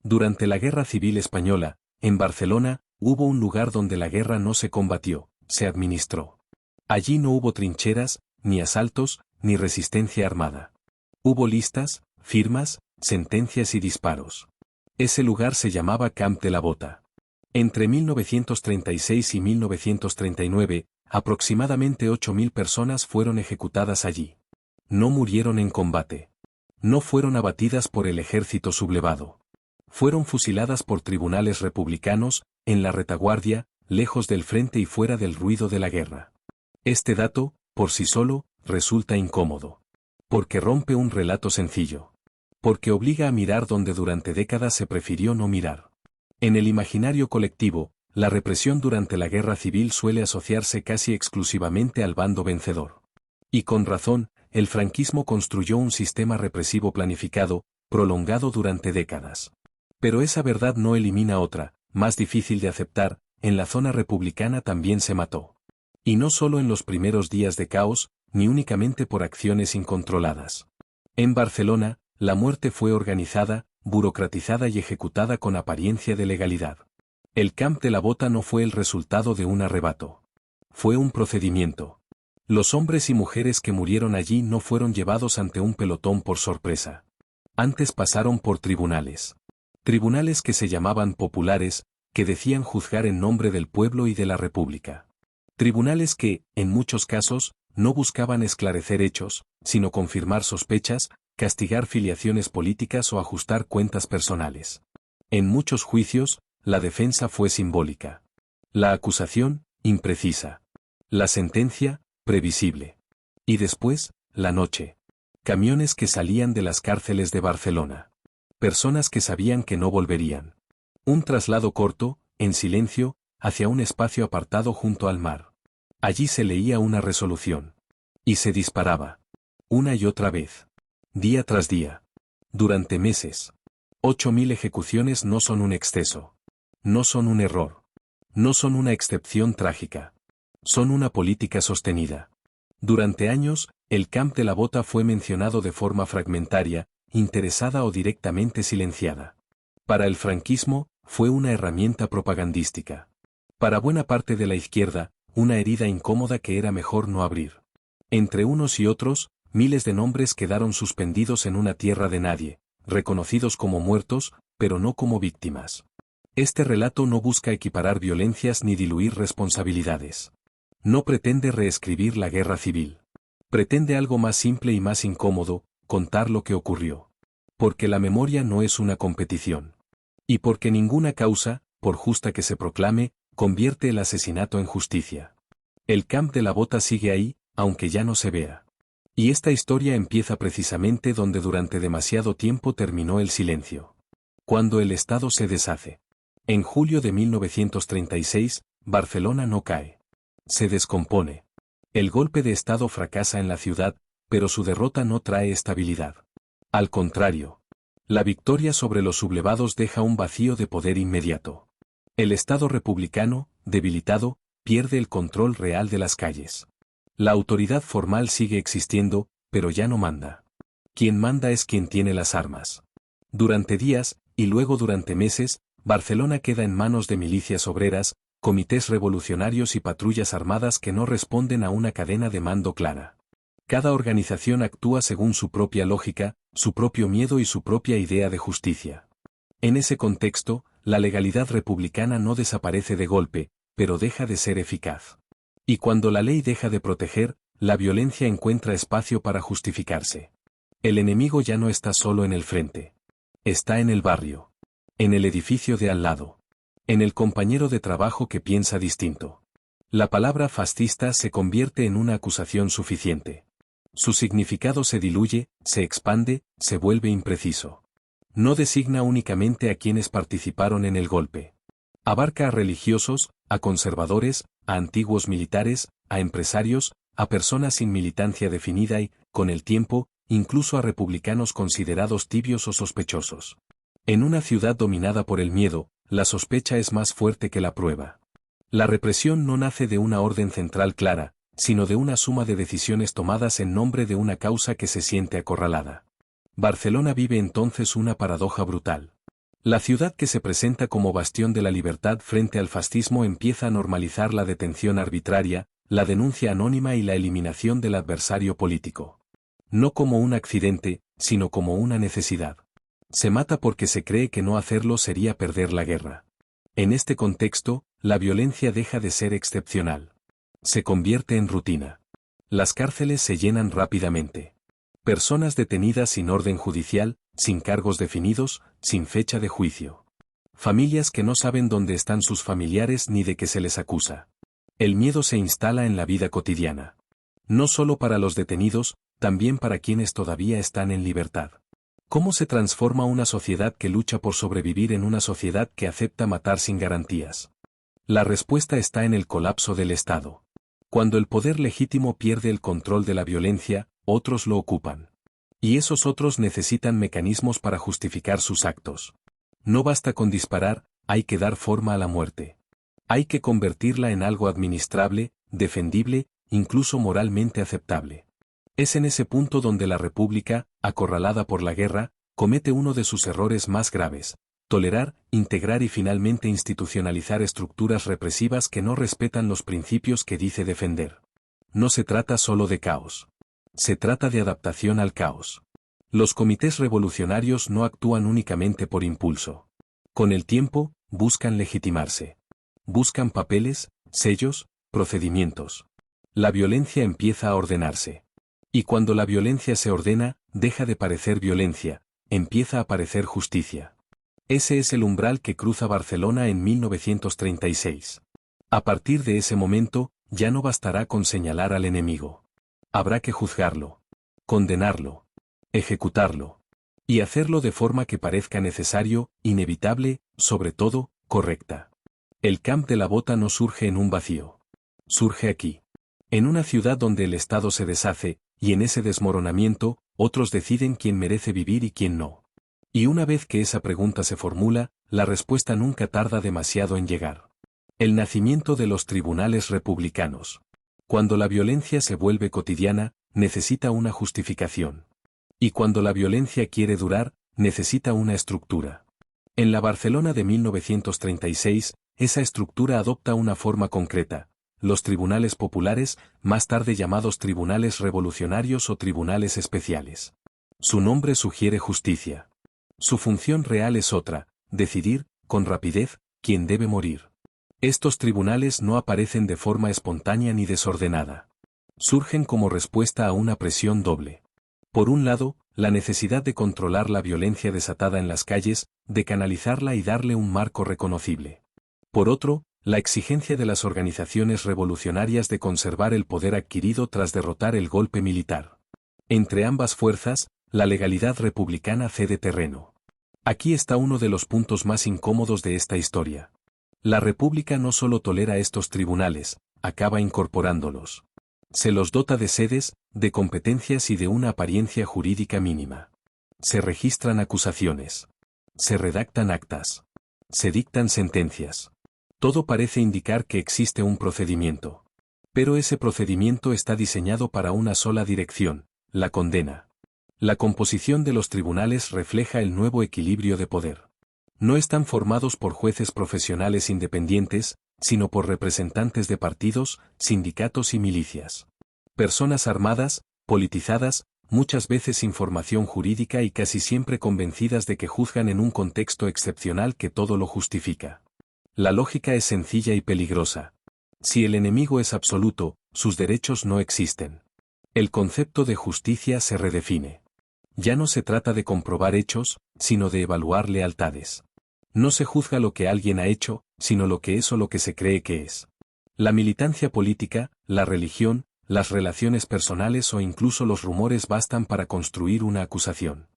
Durante la Guerra Civil Española, en Barcelona, hubo un lugar donde la guerra no se combatió, se administró. Allí no hubo trincheras, ni asaltos, ni resistencia armada. Hubo listas, firmas, sentencias y disparos. Ese lugar se llamaba Camp de la Bota. Entre 1936 y 1939, aproximadamente 8.000 personas fueron ejecutadas allí. No murieron en combate. No fueron abatidas por el ejército sublevado. Fueron fusiladas por tribunales republicanos, en la retaguardia, lejos del frente y fuera del ruido de la guerra. Este dato, por sí solo, resulta incómodo. Porque rompe un relato sencillo. Porque obliga a mirar donde durante décadas se prefirió no mirar. En el imaginario colectivo, la represión durante la guerra civil suele asociarse casi exclusivamente al bando vencedor. Y con razón, el franquismo construyó un sistema represivo planificado, prolongado durante décadas. Pero esa verdad no elimina otra, más difícil de aceptar: en la zona republicana también se mató. Y no solo en los primeros días de caos, ni únicamente por acciones incontroladas. En Barcelona, la muerte fue organizada, burocratizada y ejecutada con apariencia de legalidad. El Camp de la Bota no fue el resultado de un arrebato. Fue un procedimiento. Los hombres y mujeres que murieron allí no fueron llevados ante un pelotón por sorpresa. Antes pasaron por tribunales. Tribunales que se llamaban populares, que decían juzgar en nombre del pueblo y de la República. Tribunales que, en muchos casos, no buscaban esclarecer hechos, sino confirmar sospechas, castigar filiaciones políticas o ajustar cuentas personales. En muchos juicios, la defensa fue simbólica. La acusación, imprecisa. La sentencia, previsible. Y después, la noche. Camiones que salían de las cárceles de Barcelona. Personas que sabían que no volverían. Un traslado corto, en silencio, hacia un espacio apartado junto al mar. Allí se leía una resolución. Y se disparaba. Una y otra vez. Día tras día. Durante meses. 8.000 ejecuciones no son un exceso. No son un error. No son una excepción trágica. Son una política sostenida. Durante años, el Camp de la Bota fue mencionado de forma fragmentaria, interesada o directamente silenciada. Para el franquismo, fue una herramienta propagandística. Para buena parte de la izquierda, una herida incómoda que era mejor no abrir. Entre unos y otros, miles de nombres quedaron suspendidos en una tierra de nadie, reconocidos como muertos, pero no como víctimas. Este relato no busca equiparar violencias ni diluir responsabilidades. No pretende reescribir la guerra civil. Pretende algo más simple y más incómodo: contar lo que ocurrió. Porque la memoria no es una competición. Y porque ninguna causa, por justa que se proclame, convierte el asesinato en justicia. El Camp de la Bota sigue ahí, aunque ya no se vea. Y esta historia empieza precisamente donde durante demasiado tiempo terminó el silencio. Cuando el Estado se deshace. En julio de 1936, Barcelona no cae. Se descompone. El golpe de Estado fracasa en la ciudad, pero su derrota no trae estabilidad. Al contrario. La victoria sobre los sublevados deja un vacío de poder inmediato. El Estado republicano, debilitado, pierde el control real de las calles. La autoridad formal sigue existiendo, pero ya no manda. Quien manda es quien tiene las armas. Durante días, y luego durante meses, Barcelona queda en manos de milicias obreras, comités revolucionarios y patrullas armadas que no responden a una cadena de mando clara. Cada organización actúa según su propia lógica, su propio miedo y su propia idea de justicia. En ese contexto, la legalidad republicana no desaparece de golpe, pero deja de ser eficaz. Y cuando la ley deja de proteger, la violencia encuentra espacio para justificarse. El enemigo ya no está solo en el frente. Está en el barrio. En el edificio de al lado. En el compañero de trabajo que piensa distinto. La palabra fascista se convierte en una acusación suficiente. Su significado se diluye, se expande, se vuelve impreciso. No designa únicamente a quienes participaron en el golpe. Abarca a religiosos, a conservadores, a antiguos militares, a empresarios, a personas sin militancia definida y, con el tiempo, incluso a republicanos considerados tibios o sospechosos. En una ciudad dominada por el miedo, la sospecha es más fuerte que la prueba. La represión no nace de una orden central clara, sino de una suma de decisiones tomadas en nombre de una causa que se siente acorralada. Barcelona vive entonces una paradoja brutal. La ciudad que se presenta como bastión de la libertad frente al fascismo empieza a normalizar la detención arbitraria, la denuncia anónima y la eliminación del adversario político. No como un accidente, sino como una necesidad. Se mata porque se cree que no hacerlo sería perder la guerra. En este contexto, la violencia deja de ser excepcional. Se convierte en rutina. Las cárceles se llenan rápidamente. Personas detenidas sin orden judicial, sin cargos definidos, sin fecha de juicio. Familias que no saben dónde están sus familiares ni de qué se les acusa. El miedo se instala en la vida cotidiana. No solo para los detenidos, también para quienes todavía están en libertad. ¿Cómo se transforma una sociedad que lucha por sobrevivir en una sociedad que acepta matar sin garantías? La respuesta está en el colapso del Estado. Cuando el poder legítimo pierde el control de la violencia, otros lo ocupan. Y esos otros necesitan mecanismos para justificar sus actos. No basta con disparar, hay que dar forma a la muerte. Hay que convertirla en algo administrable, defendible, incluso moralmente aceptable. Es en ese punto donde la República, acorralada por la guerra, comete uno de sus errores más graves: tolerar, integrar y finalmente institucionalizar estructuras represivas que no respetan los principios que dice defender. No se trata solo de caos. Se trata de adaptación al caos. Los comités revolucionarios no actúan únicamente por impulso. Con el tiempo, buscan legitimarse. Buscan papeles, sellos, procedimientos. La violencia empieza a ordenarse. Y cuando la violencia se ordena, deja de parecer violencia, empieza a parecer justicia. Ese es el umbral que cruza Barcelona en 1936. A partir de ese momento, ya no bastará con señalar al enemigo. Habrá que juzgarlo, condenarlo, ejecutarlo. Y hacerlo de forma que parezca necesario, inevitable, sobre todo, correcta. El Camp de la Bota no surge en un vacío. Surge aquí. En una ciudad donde el Estado se deshace, y en ese desmoronamiento, otros deciden quién merece vivir y quién no. Y una vez que esa pregunta se formula, la respuesta nunca tarda demasiado en llegar. El nacimiento de los tribunales republicanos. Cuando la violencia se vuelve cotidiana, necesita una justificación. Y cuando la violencia quiere durar, necesita una estructura. En la Barcelona de 1936, esa estructura adopta una forma concreta: los tribunales populares, más tarde llamados tribunales revolucionarios o tribunales especiales. Su nombre sugiere justicia. Su función real es otra: decidir, con rapidez, quién debe morir. Estos tribunales no aparecen de forma espontánea ni desordenada. Surgen como respuesta a una presión doble. Por un lado, la necesidad de controlar la violencia desatada en las calles, de canalizarla y darle un marco reconocible. Por otro, la exigencia de las organizaciones revolucionarias de conservar el poder adquirido tras derrotar el golpe militar. Entre ambas fuerzas, la legalidad republicana cede terreno. Aquí está uno de los puntos más incómodos de esta historia. La República no solo tolera estos tribunales, acaba incorporándolos. Se los dota de sedes, de competencias y de una apariencia jurídica mínima. Se registran acusaciones. Se redactan actas. Se dictan sentencias. Todo parece indicar que existe un procedimiento. Pero ese procedimiento está diseñado para una sola dirección: la condena. La composición de los tribunales refleja el nuevo equilibrio de poder. No están formados por jueces profesionales independientes, sino por representantes de partidos, sindicatos y milicias. Personas armadas, politizadas, muchas veces sin formación jurídica y casi siempre convencidas de que juzgan en un contexto excepcional que todo lo justifica. La lógica es sencilla y peligrosa. Si el enemigo es absoluto, sus derechos no existen. El concepto de justicia se redefine. Ya no se trata de comprobar hechos, sino de evaluar lealtades. No se juzga lo que alguien ha hecho, sino lo que es o lo que se cree que es. La militancia política, la religión, las relaciones personales o incluso los rumores bastan para construir una acusación.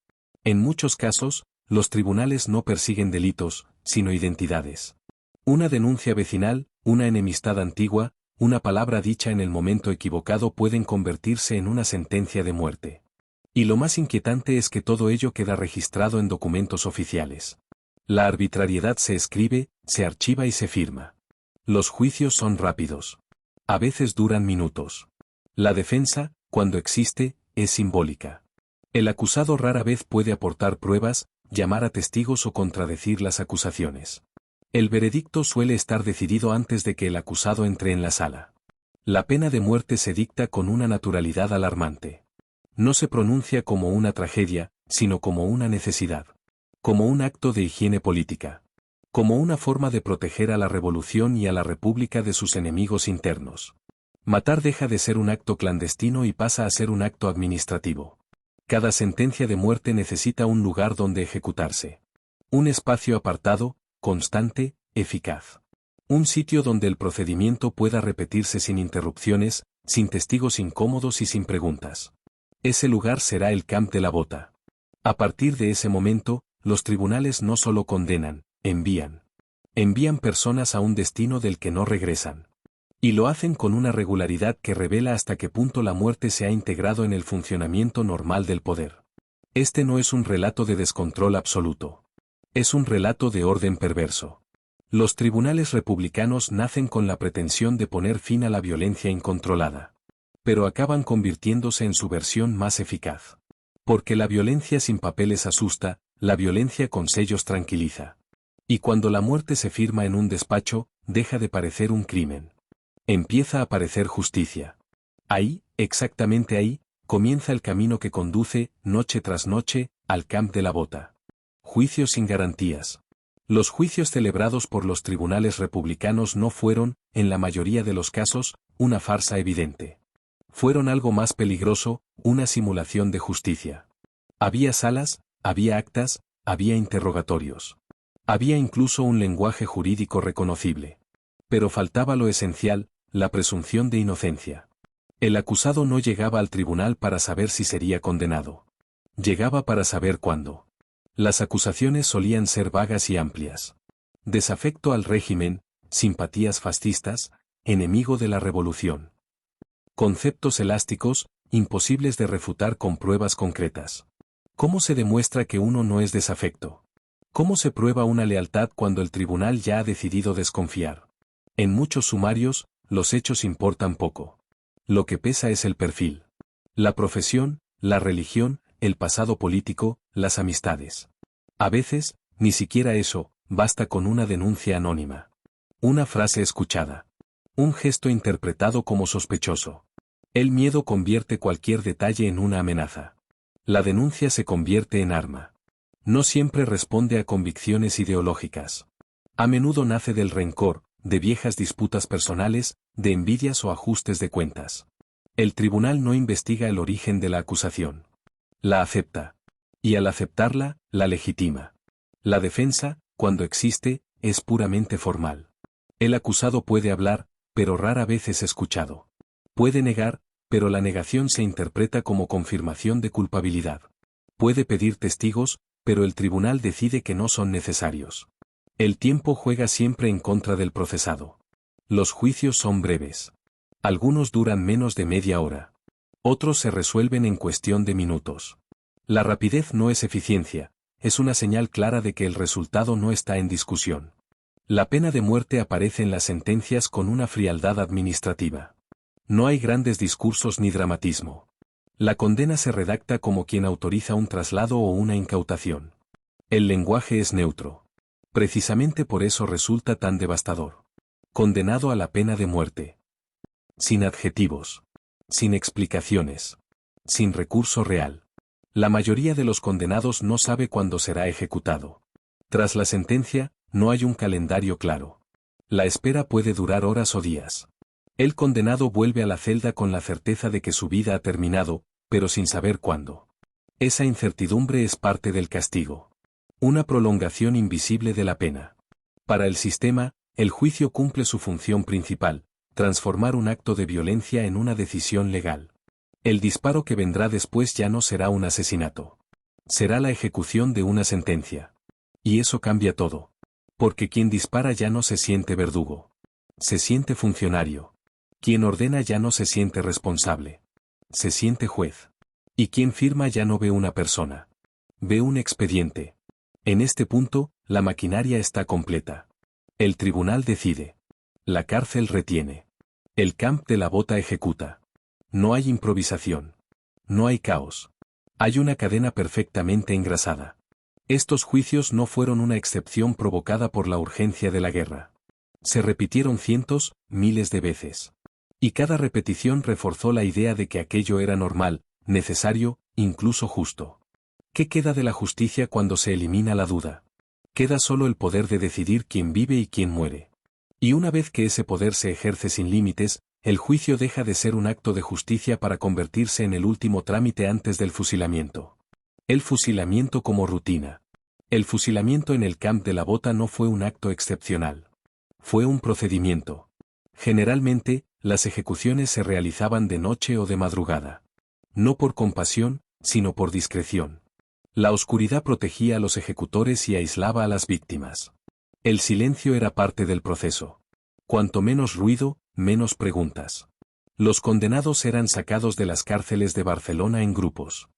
En muchos casos, los tribunales no persiguen delitos, sino identidades. Una denuncia vecinal, una enemistad antigua, una palabra dicha en el momento equivocado pueden convertirse en una sentencia de muerte. Y lo más inquietante es que todo ello queda registrado en documentos oficiales. La arbitrariedad se escribe, se archiva y se firma. Los juicios son rápidos. A veces duran minutos. La defensa, cuando existe, es simbólica. El acusado rara vez puede aportar pruebas, llamar a testigos o contradecir las acusaciones. El veredicto suele estar decidido antes de que el acusado entre en la sala. La pena de muerte se dicta con una naturalidad alarmante. No se pronuncia como una tragedia, sino como una necesidad. Como un acto de higiene política. Como una forma de proteger a la revolución y a la república de sus enemigos internos. Matar deja de ser un acto clandestino y pasa a ser un acto administrativo. Cada sentencia de muerte necesita un lugar donde ejecutarse. Un espacio apartado, constante, eficaz. Un sitio donde el procedimiento pueda repetirse sin interrupciones, sin testigos incómodos y sin preguntas. Ese lugar será el camp de la bota. A partir de ese momento, los tribunales no solo condenan, envían. Envían personas a un destino del que no regresan. Y lo hacen con una regularidad que revela hasta qué punto la muerte se ha integrado en el funcionamiento normal del poder. Este no es un relato de descontrol absoluto. Es un relato de orden perverso. Los tribunales republicanos nacen con la pretensión de poner fin a la violencia incontrolada. Pero acaban convirtiéndose en su versión más eficaz. Porque la violencia sin papeles asusta, la violencia con sellos tranquiliza. Y cuando la muerte se firma en un despacho, deja de parecer un crimen. Empieza a parecer justicia. Ahí, exactamente ahí, comienza el camino que conduce, noche tras noche, al camp de la bota. Juicios sin garantías. Los juicios celebrados por los tribunales republicanos no fueron, en la mayoría de los casos, una farsa evidente. Fueron algo más peligroso, una simulación de justicia. Había salas, había actas, había interrogatorios. Había incluso un lenguaje jurídico reconocible. Pero faltaba lo esencial, la presunción de inocencia. El acusado no llegaba al tribunal para saber si sería condenado. Llegaba para saber cuándo. Las acusaciones solían ser vagas y amplias. Desafecto al régimen, simpatías fascistas, enemigo de la revolución. Conceptos elásticos, imposibles de refutar con pruebas concretas. ¿Cómo se demuestra que uno no es desafecto? ¿Cómo se prueba una lealtad cuando el tribunal ya ha decidido desconfiar? En muchos sumarios, los hechos importan poco. Lo que pesa es el perfil. La profesión, la religión, el pasado político, las amistades. A veces, ni siquiera eso, basta con una denuncia anónima. Una frase escuchada. Un gesto interpretado como sospechoso. El miedo convierte cualquier detalle en una amenaza. La denuncia se convierte en arma. No siempre responde a convicciones ideológicas. A menudo nace del rencor, de viejas disputas personales, de envidias o ajustes de cuentas. El tribunal no investiga el origen de la acusación. La acepta. Y al aceptarla, la legitima. La defensa, cuando existe, es puramente formal. El acusado puede hablar, pero rara vez es escuchado. Puede negar, pero la negación se interpreta como confirmación de culpabilidad. Puede pedir testigos, pero el tribunal decide que no son necesarios. El tiempo juega siempre en contra del procesado. Los juicios son breves. Algunos duran menos de media hora. Otros se resuelven en cuestión de minutos. La rapidez no es eficiencia, es una señal clara de que el resultado no está en discusión. La pena de muerte aparece en las sentencias con una frialdad administrativa. No hay grandes discursos ni dramatismo. La condena se redacta como quien autoriza un traslado o una incautación. El lenguaje es neutro. Precisamente por eso resulta tan devastador. Condenado a la pena de muerte. Sin adjetivos. Sin explicaciones. Sin recurso real. La mayoría de los condenados no sabe cuándo será ejecutado. Tras la sentencia, no hay un calendario claro. La espera puede durar horas o días. El condenado vuelve a la celda con la certeza de que su vida ha terminado, pero sin saber cuándo. Esa incertidumbre es parte del castigo. Una prolongación invisible de la pena. Para el sistema, el juicio cumple su función principal, transformar un acto de violencia en una decisión legal. El disparo que vendrá después ya no será un asesinato. Será la ejecución de una sentencia. Y eso cambia todo. Porque quien dispara ya no se siente verdugo. Se siente funcionario. Quien ordena ya no se siente responsable. Se siente juez. Y quien firma ya no ve una persona. Ve un expediente. En este punto, la maquinaria está completa. El tribunal decide. La cárcel retiene. El camp de la bota ejecuta. No hay improvisación. No hay caos. Hay una cadena perfectamente engrasada. Estos juicios no fueron una excepción provocada por la urgencia de la guerra. Se repitieron cientos, miles de veces. Y cada repetición reforzó la idea de que aquello era normal, necesario, incluso justo. ¿Qué queda de la justicia cuando se elimina la duda? Queda solo el poder de decidir quién vive y quién muere. Y una vez que ese poder se ejerce sin límites, el juicio deja de ser un acto de justicia para convertirse en el último trámite antes del fusilamiento. El fusilamiento como rutina. El fusilamiento en el Camp de la Bota no fue un acto excepcional. Fue un procedimiento. Generalmente, las ejecuciones se realizaban de noche o de madrugada. No por compasión, sino por discreción. La oscuridad protegía a los ejecutores y aislaba a las víctimas. El silencio era parte del proceso. Cuanto menos ruido, menos preguntas. Los condenados eran sacados de las cárceles de Barcelona en grupos.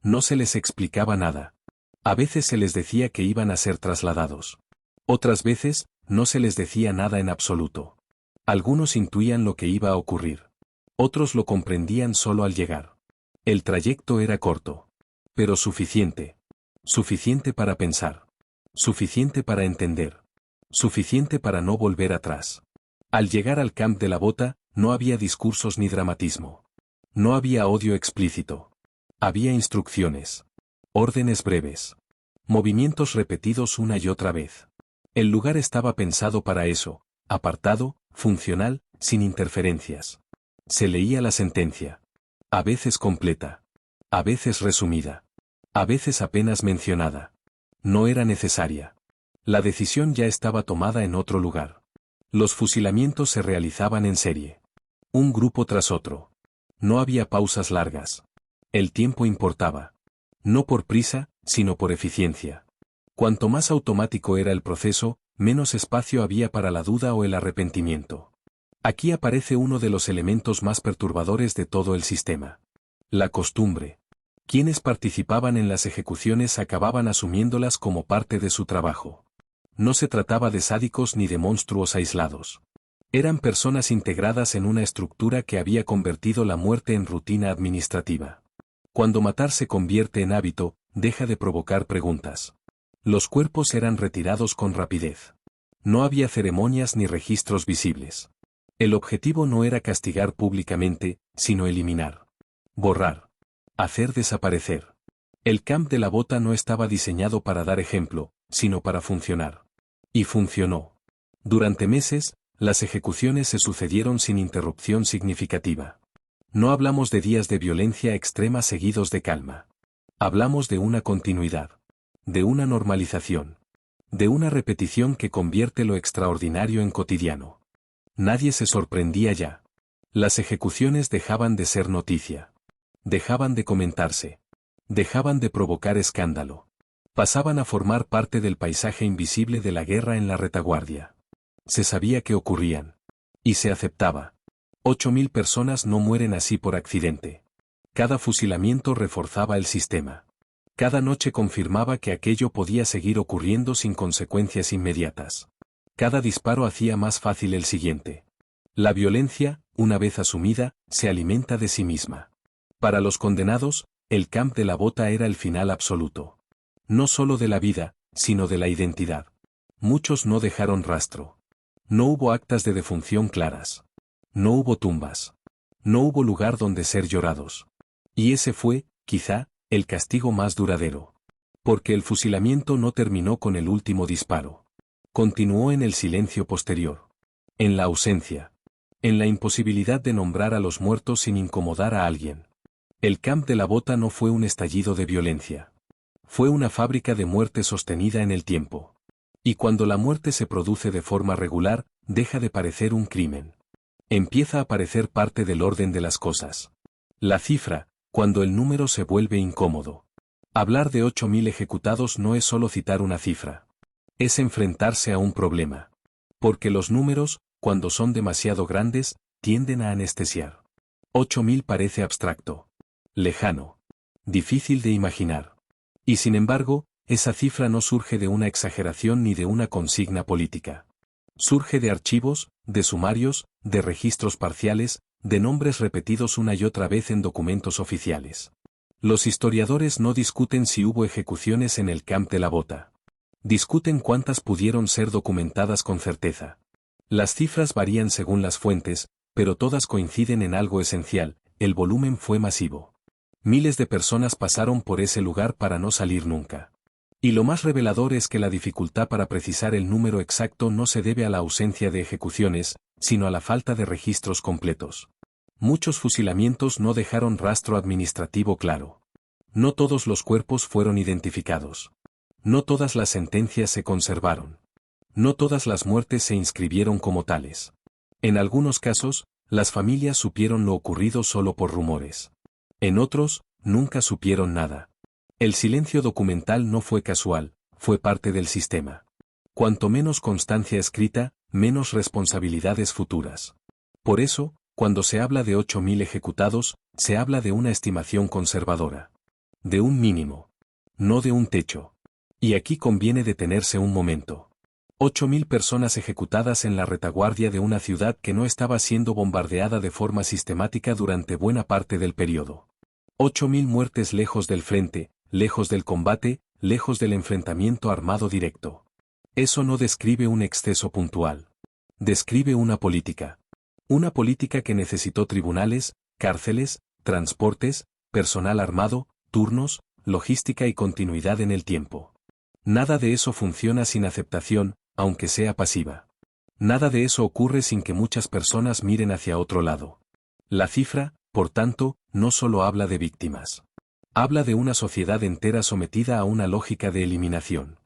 No se les explicaba nada. A veces se les decía que iban a ser trasladados. Otras veces, no se les decía nada en absoluto. Algunos intuían lo que iba a ocurrir. Otros lo comprendían solo al llegar. El trayecto era corto. Pero suficiente. Suficiente para pensar. Suficiente para entender. Suficiente para no volver atrás. Al llegar al Camp de la Bota, no había discursos ni dramatismo. No había odio explícito. Había instrucciones. Órdenes breves. Movimientos repetidos una y otra vez. El lugar estaba pensado para eso, apartado, funcional, sin interferencias. Se leía la sentencia. A veces completa. A veces resumida. A veces apenas mencionada. No era necesaria. La decisión ya estaba tomada en otro lugar. Los fusilamientos se realizaban en serie. Un grupo tras otro. No había pausas largas. El tiempo importaba. No por prisa, sino por eficiencia. Cuanto más automático era el proceso, menos espacio había para la duda o el arrepentimiento. Aquí aparece uno de los elementos más perturbadores de todo el sistema. La costumbre. Quienes participaban en las ejecuciones acababan asumiéndolas como parte de su trabajo. No se trataba de sádicos ni de monstruos aislados. Eran personas integradas en una estructura que había convertido la muerte en rutina administrativa. Cuando matar se convierte en hábito, deja de provocar preguntas. Los cuerpos eran retirados con rapidez. No había ceremonias ni registros visibles. El objetivo no era castigar públicamente, sino eliminar. Borrar. Hacer desaparecer. El Camp de la Bota no estaba diseñado para dar ejemplo, sino para funcionar. Y funcionó. Durante meses, las ejecuciones se sucedieron sin interrupción significativa. No hablamos de días de violencia extrema seguidos de calma. Hablamos de una continuidad. De una normalización. De una repetición que convierte lo extraordinario en cotidiano. Nadie se sorprendía ya. Las ejecuciones dejaban de ser noticia. Dejaban de comentarse. Dejaban de provocar escándalo. Pasaban a formar parte del paisaje invisible de la guerra en la retaguardia. Se sabía que ocurrían. Y se aceptaba. 8.000 personas no mueren así por accidente. Cada fusilamiento reforzaba el sistema. Cada noche confirmaba que aquello podía seguir ocurriendo sin consecuencias inmediatas. Cada disparo hacía más fácil el siguiente. La violencia, una vez asumida, se alimenta de sí misma. Para los condenados, el Camp de la Bota era el final absoluto. No solo de la vida, sino de la identidad. Muchos no dejaron rastro. No hubo actas de defunción claras. No hubo tumbas. No hubo lugar donde ser llorados. Y ese fue, quizá, el castigo más duradero. Porque el fusilamiento no terminó con el último disparo. Continuó en el silencio posterior. En la ausencia. En la imposibilidad de nombrar a los muertos sin incomodar a alguien. El Camp de la Bota no fue un estallido de violencia. Fue una fábrica de muerte sostenida en el tiempo. Y cuando la muerte se produce de forma regular, deja de parecer un crimen. Empieza a parecer parte del orden de las cosas. La cifra, cuando el número se vuelve incómodo. Hablar de 8.000 ejecutados no es solo citar una cifra. Es enfrentarse a un problema. Porque los números, cuando son demasiado grandes, tienden a anestesiar. 8.000 parece abstracto. Lejano. Difícil de imaginar. Y sin embargo, esa cifra no surge de una exageración ni de una consigna política. Surge de archivos, de sumarios, de registros parciales, de nombres repetidos una y otra vez en documentos oficiales. Los historiadores no discuten si hubo ejecuciones en el Camp de la Bota. Discuten cuántas pudieron ser documentadas con certeza. Las cifras varían según las fuentes, pero todas coinciden en algo esencial: el volumen fue masivo. Miles de personas pasaron por ese lugar para no salir nunca. Y lo más revelador es que la dificultad para precisar el número exacto no se debe a la ausencia de ejecuciones, sino a la falta de registros completos. Muchos fusilamientos no dejaron rastro administrativo claro. No todos los cuerpos fueron identificados. No todas las sentencias se conservaron. No todas las muertes se inscribieron como tales. En algunos casos, las familias supieron lo ocurrido solo por rumores. En otros, nunca supieron nada. El silencio documental no fue casual, fue parte del sistema. Cuanto menos constancia escrita, menos responsabilidades futuras. Por eso, cuando se habla de 8.000 ejecutados, se habla de una estimación conservadora. De un mínimo. No de un techo. Y aquí conviene detenerse un momento. 8.000 personas ejecutadas en la retaguardia de una ciudad que no estaba siendo bombardeada de forma sistemática durante buena parte del periodo. 8.000 muertes lejos del frente, lejos del combate, lejos del enfrentamiento armado directo. Eso no describe un exceso puntual. Describe una política. Una política que necesitó tribunales, cárceles, transportes, personal armado, turnos, logística y continuidad en el tiempo. Nada de eso funciona sin aceptación, aunque sea pasiva. Nada de eso ocurre sin que muchas personas miren hacia otro lado. La cifra, por tanto, no solo habla de víctimas. Habla de una sociedad entera sometida a una lógica de eliminación.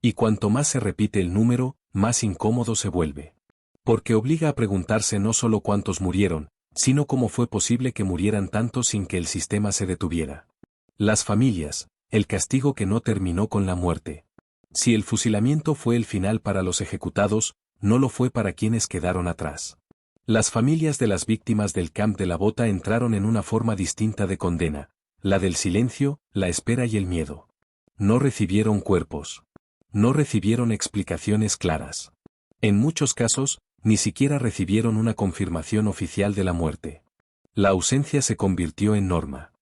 Y cuanto más se repite el número, más incómodo se vuelve. Porque obliga a preguntarse no solo cuántos murieron, sino cómo fue posible que murieran tantos sin que el sistema se detuviera. Las familias, el castigo que no terminó con la muerte. Si el fusilamiento fue el final para los ejecutados, no lo fue para quienes quedaron atrás. Las familias de las víctimas del Camp de la Bota entraron en una forma distinta de condena, la del silencio, la espera y el miedo. No recibieron cuerpos. No recibieron explicaciones claras. En muchos casos, ni siquiera recibieron una confirmación oficial de la muerte. La ausencia se convirtió en norma.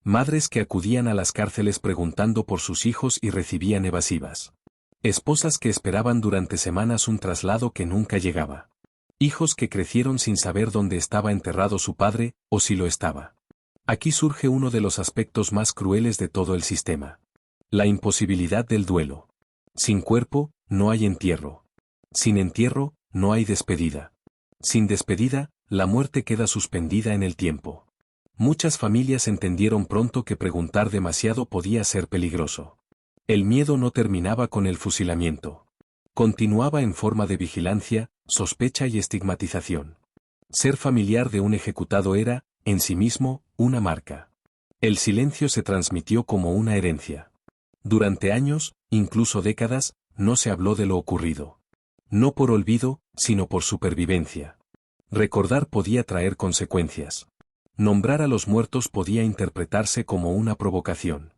Madres que acudían a las cárceles preguntando por sus hijos y recibían evasivas. Esposas que esperaban durante semanas un traslado que nunca llegaba. Hijos que crecieron sin saber dónde estaba enterrado su padre, o si lo estaba. Aquí surge uno de los aspectos más crueles de todo el sistema. La imposibilidad del duelo. Sin cuerpo, no hay entierro. Sin entierro, no hay despedida. Sin despedida, la muerte queda suspendida en el tiempo. Muchas familias entendieron pronto que preguntar demasiado podía ser peligroso. El miedo no terminaba con el fusilamiento. Continuaba en forma de vigilancia, sospecha y estigmatización. Ser familiar de un ejecutado era, en sí mismo, una marca. El silencio se transmitió como una herencia. Durante años, incluso décadas, no se habló de lo ocurrido. No por olvido, sino por supervivencia. Recordar podía traer consecuencias. Nombrar a los muertos podía interpretarse como una provocación.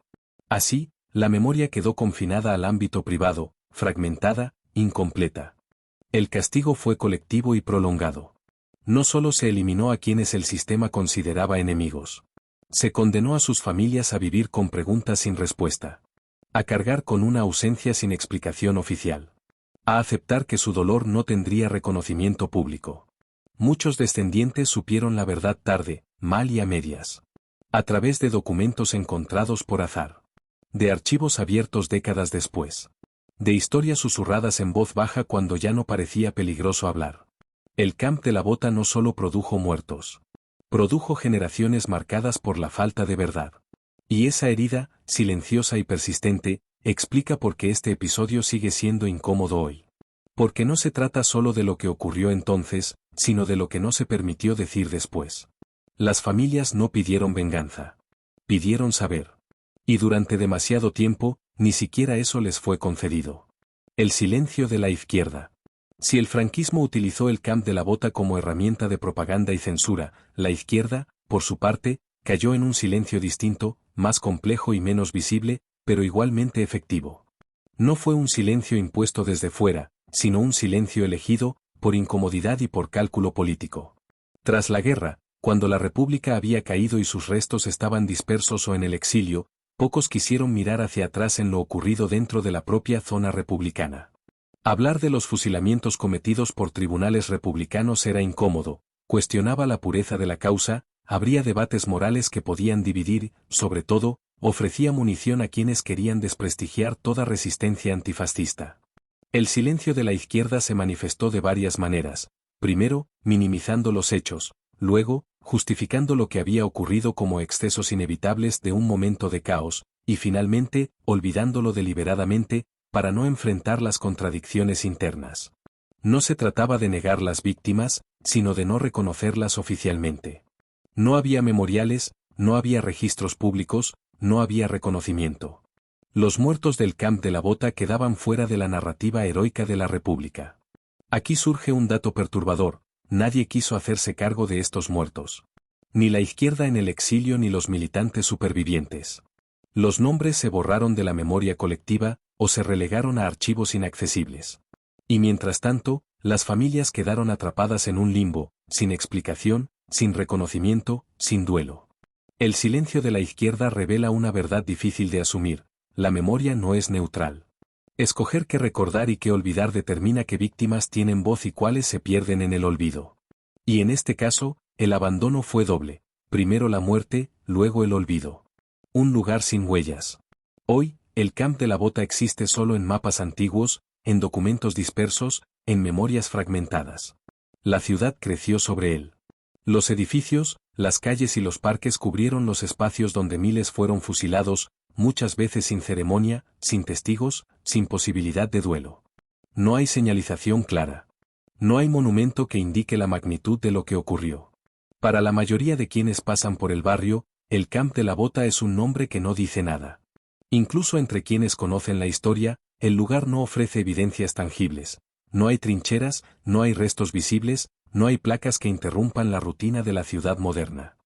Así, la memoria quedó confinada al ámbito privado, fragmentada, incompleta. El castigo fue colectivo y prolongado. No solo se eliminó a quienes el sistema consideraba enemigos. Se condenó a sus familias a vivir con preguntas sin respuesta. A cargar con una ausencia sin explicación oficial. A aceptar que su dolor no tendría reconocimiento público. Muchos descendientes supieron la verdad tarde, mal y a medias. A través de documentos encontrados por azar. De archivos abiertos décadas después. De historias susurradas en voz baja cuando ya no parecía peligroso hablar. El Camp de la Bota no solo produjo muertos. Produjo generaciones marcadas por la falta de verdad. Y esa herida, silenciosa y persistente, explica por qué este episodio sigue siendo incómodo hoy. Porque no se trata solo de lo que ocurrió entonces, sino de lo que no se permitió decir después. Las familias no pidieron venganza. Pidieron saber. Y durante demasiado tiempo, ni siquiera eso les fue concedido. El silencio de la izquierda. Si el franquismo utilizó el Camp de la Bota como herramienta de propaganda y censura, la izquierda, por su parte, cayó en un silencio distinto, más complejo y menos visible, pero igualmente efectivo. No fue un silencio impuesto desde fuera, sino un silencio elegido, por incomodidad y por cálculo político. Tras la guerra, Cuando la República había caído y sus restos estaban dispersos o en el exilio, pocos quisieron mirar hacia atrás en lo ocurrido dentro de la propia zona republicana. Hablar de los fusilamientos cometidos por tribunales republicanos era incómodo, cuestionaba la pureza de la causa, habría debates morales que podían dividir, sobre todo, ofrecía munición a quienes querían desprestigiar toda resistencia antifascista. El silencio de la izquierda se manifestó de varias maneras, primero, minimizando los hechos, luego, justificando lo que había ocurrido como excesos inevitables de un momento de caos, y finalmente, olvidándolo deliberadamente, para no enfrentar las contradicciones internas. No se trataba de negar las víctimas, sino de no reconocerlas oficialmente. No había memoriales, no había registros públicos, no había reconocimiento. Los muertos del Camp de la Bota quedaban fuera de la narrativa heroica de la República. Aquí surge un dato perturbador: nadie quiso hacerse cargo de estos muertos. Ni la izquierda en el exilio ni los militantes supervivientes. Los nombres se borraron de la memoria colectiva, o se relegaron a archivos inaccesibles. Y mientras tanto, las familias quedaron atrapadas en un limbo, sin explicación, sin reconocimiento, sin duelo. El silencio de la izquierda revela una verdad difícil de asumir: la memoria no es neutral. Escoger qué recordar y qué olvidar determina qué víctimas tienen voz y cuáles se pierden en el olvido. Y en este caso, el abandono fue doble: primero la muerte, luego el olvido. Un lugar sin huellas. Hoy, el Camp de la Bota existe solo en mapas antiguos, en documentos dispersos, en memorias fragmentadas. La ciudad creció sobre él. Los edificios, las calles y los parques cubrieron los espacios donde miles fueron fusilados, muchas veces sin ceremonia, sin testigos, sin posibilidad de duelo. No hay señalización clara. No hay monumento que indique la magnitud de lo que ocurrió. Para la mayoría de quienes pasan por el barrio, el Camp de la Bota es un nombre que no dice nada. Incluso entre quienes conocen la historia, el lugar no ofrece evidencias tangibles. No hay trincheras, no hay restos visibles, no hay placas que interrumpan la rutina de la ciudad moderna.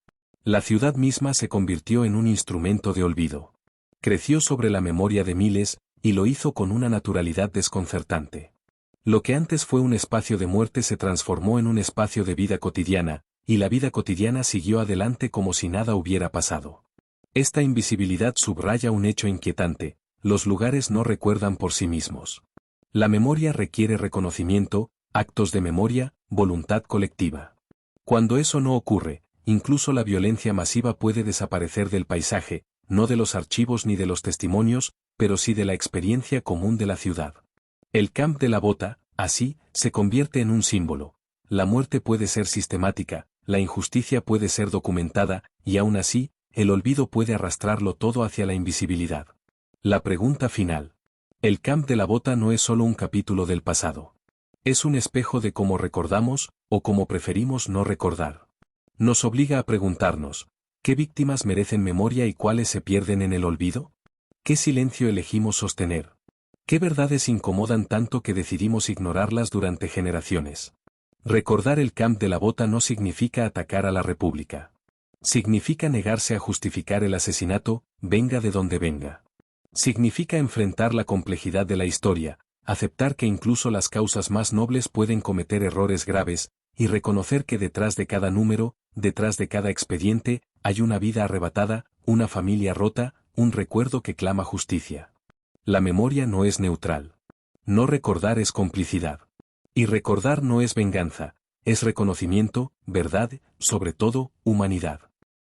La ciudad misma se convirtió en un instrumento de olvido. Creció sobre la memoria de miles, y lo hizo con una naturalidad desconcertante. Lo que antes fue un espacio de muerte se transformó en un espacio de vida cotidiana, y la vida cotidiana siguió adelante como si nada hubiera pasado. Esta invisibilidad subraya un hecho inquietante: los lugares no recuerdan por sí mismos. La memoria requiere reconocimiento, actos de memoria, voluntad colectiva. Cuando eso no ocurre, incluso la violencia masiva puede desaparecer del paisaje, no de los archivos ni de los testimonios, pero sí de la experiencia común de la ciudad. El Camp de la Bota, así, se convierte en un símbolo. La muerte puede ser sistemática, la injusticia puede ser documentada, y aún así, el olvido puede arrastrarlo todo hacia la invisibilidad. La pregunta final. El Camp de la Bota no es solo un capítulo del pasado. Es un espejo de cómo recordamos, o cómo preferimos no recordar. Nos obliga a preguntarnos: ¿qué víctimas merecen memoria y cuáles se pierden en el olvido? ¿Qué silencio elegimos sostener? ¿Qué verdades incomodan tanto que decidimos ignorarlas durante generaciones? Recordar el Camp de la Bota no significa atacar a la República. Significa negarse a justificar el asesinato, venga de donde venga. Significa enfrentar la complejidad de la historia, aceptar que incluso las causas más nobles pueden cometer errores graves, y reconocer que detrás de cada número, detrás de cada expediente, hay una vida arrebatada, una familia rota, un recuerdo que clama justicia. La memoria no es neutral. No recordar es complicidad. Y recordar no es venganza, es reconocimiento, verdad, sobre todo, humanidad.